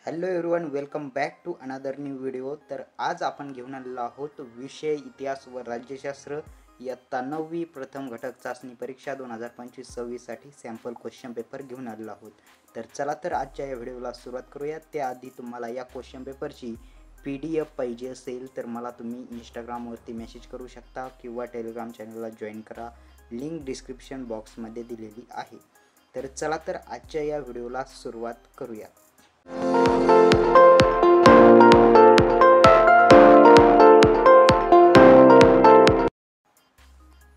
Hello everyone, welcome back to another new video. तर आज आपण घेऊन आलेलो आहोत विषय इतिहास व राज्यशास्त्र इयत्ता 9वी प्रथम घटक चाचणी परीक्षा 2025-26 साठी सॅम्पल क्वेश्चन पेपर घेऊन आलेलो आहोत। तर चला तर आजच्या या व्हिडिओला सुरुवात करूया। त्याआधी तुम्हाला या क्वेश्चन पेपरची PDF पाहिजे असेल तर मला तुम्ही इंस्टाग्रामवरती मेसेज करू शकता किंवा टेलिग्राम चॅनलला जॉईन करा, लिंक डिस्क्रिप्शन बॉक्समध्ये दिलेली आहे। तर चला तर आजच्या या व्हिडिओला सुरुवात करूया।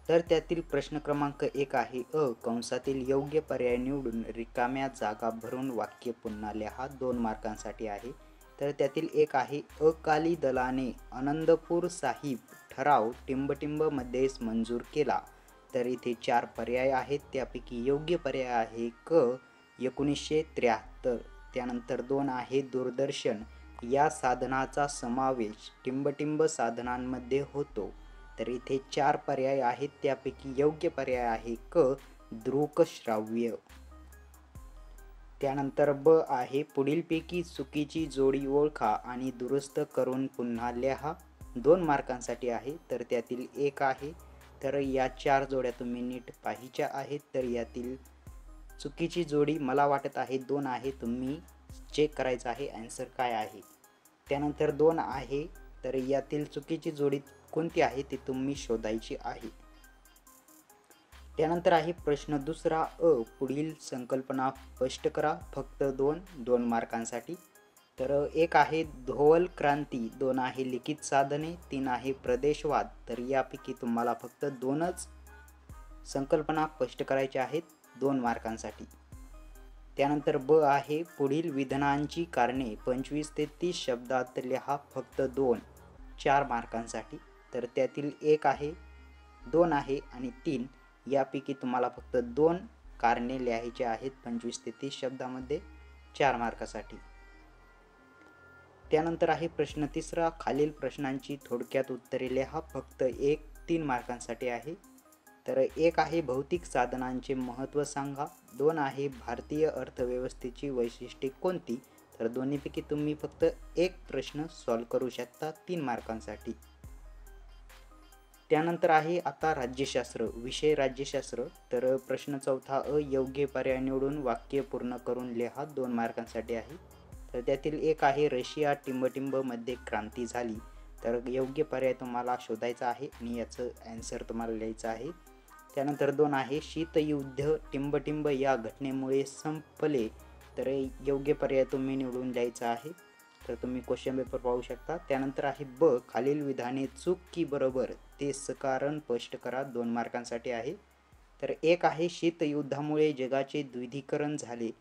तर त्यातील प्रश्न क्रमांक 1 आहे कंसातील योग्य पर्याय निवडून रिकाम्या जागा भरून वाक्य पुन्हा लिहा। 2 मार्कांसाठी आहे। तर त्यातील एक आहे अकाली दलाने आनंदपूर साहिब ठराव टिंबटिंब मध्येच मंजूर केला। तर इथे 4 पर्याय आहेत, त्यापैकी योग्य पर्याय आहे क 1973। त्यानंतर 2 आहे दूरदर्शन या साधनाचा समावेश टिंबटिंब साधनांमध्ये होतो। तर इथे 4 पर्याय आहेत, त्यापैकी योग्य पर्याय आहे क दृकश्राव्य। त्यानंतर ब आहे पुढीलपैकी चुकीची जोडी ओळखा आणि दुरुस्त करून पुन्हा लिहा। 2 मार्कांसाठी आहे। तर त्यातील एक आहे, तर या 4 जोड्या तुम्ही नीट पाहिच्या आहेत। तर यातील चुकीची जोडी मला वाटत आहे 2 आहे, तुम्ही चेक करायचं आहे आन्सर काय आहे। त्यानंतर 2 आहे, तर यातील चुकीची जोडी कोणती आहे ती तुम्ही शोधायची आहे। त्यानंतर आहे प्रश्न दुसरा पुढील संकल्पना स्पष्ट करा। फक्त 2 मार्कांसाठी। तर एक आहे धोवल क्रांती, 2 आहे लिखित साधने, 3 आहे प्रदेशवाद। तर यापैकी तुम्हाला फक्त 2च संकल्पना स्पष्ट करायच्या आहेत 2 मार्कांसाठी। त्यानंतर ब आहे पुढील विधानांची कारणे 25 ते 30 शब्दात लिहा। फक्त 2 4 मार्कांसाठी। तर त्यातील एक आहे, 2 आहे आणि 3 यापैकी तुम्हाला फक्त 2 कारणे लिहायची आहेत 25 ते 30 शब्दामध्ये 4 मार्कासाठी। त्यानंतर आहे प्रश्न तिसरा खालील प्रश्नांची थोडक्यात उत्तरे लिहा। फक्त 3 मार्कांसाठी आहे। तर एक आहे भौतिक साधनांचे महत्त्व सांगा। 2 आहे भारतीय अर्थव्यवस्थेची वैशिष्ट्ये कोणती। तर दोन्हीपैकी तुम्ही फक्त एक प्रश्न सॉल्व करू शकता 3 मार्कांसाठी। त्यानंतर आहे आता राज्यशास्त्र, विषय राज्यशास्त्र। तर प्रश्न चौथा योग्य पर्याय निवडून वाक्य पूर्ण करून लिहा। 2 मार्कांसाठी आहे। तर त्यातील एक आहे रशिया टिंबटिंब मध्ये क्रांती झाली। तर योग्य पर्याय तुम्हाला शोधायचा आहे आणि याचं आन्सर तुम्हाला लिहायचं आहे। त्यानंतर 2 आहे शीतयुद्ध टिंबटिंब या घटनेमुळे संपले। तर योग्य पर्याय तुम्ही निवडून लिहायचा आहे। तर तुम्ही क्वेश्चन पेपर पाहू शकता। त्यानंतर आहे ब खालील विधाने चूक की बरोबर ते सकारण स्पष्ट करा। 2 मार्कांसाठी आहे। तर एक आहे शीतयुद्धामुळे जगाचे द्विधीकरण झाले।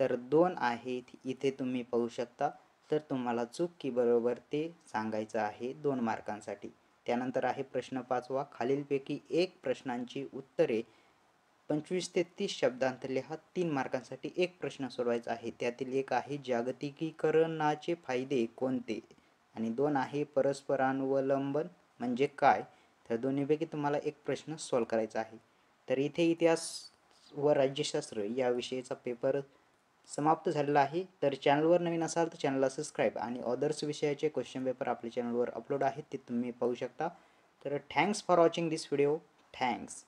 तर 2 आहेत, इथे तुम्ही पाहू शकता। तर तुम्हाला चूक की बरोबर ते सांगायचं आहे 2 मार्कांसाठी। त्यानंतर आहे प्रश्न 5वा खालीलपैकी एक प्रश्नांची उत्तरे 25 ते 30 शब्दांत लिहा। 3 मार्कांसाठी एक प्रश्न सोडवायचा आहे। त्यातील एक आहे जागतिकीकरणाचे फायदे कोणते आणि 2 आहे परस्परानुवलंबन म्हणजे काय। तर दोन्हीपैकी तुम्हाला एक प्रश्न सॉल्व करायचा आहे। तर इथे इतिहास व राज्यशास्त्र या विषयाचा पेपर समाप्त झालेला आहे। तर चॅनलवर नवीन असाल तर चॅनलला सबस्क्राईब आणि अदर्स विषयाचे क्वेश्चन पेपर आपल्या चॅनलवर अपलोड आहेत, ते तुम्ही पाहू शकता। तर thanks for watching this video. Thanks.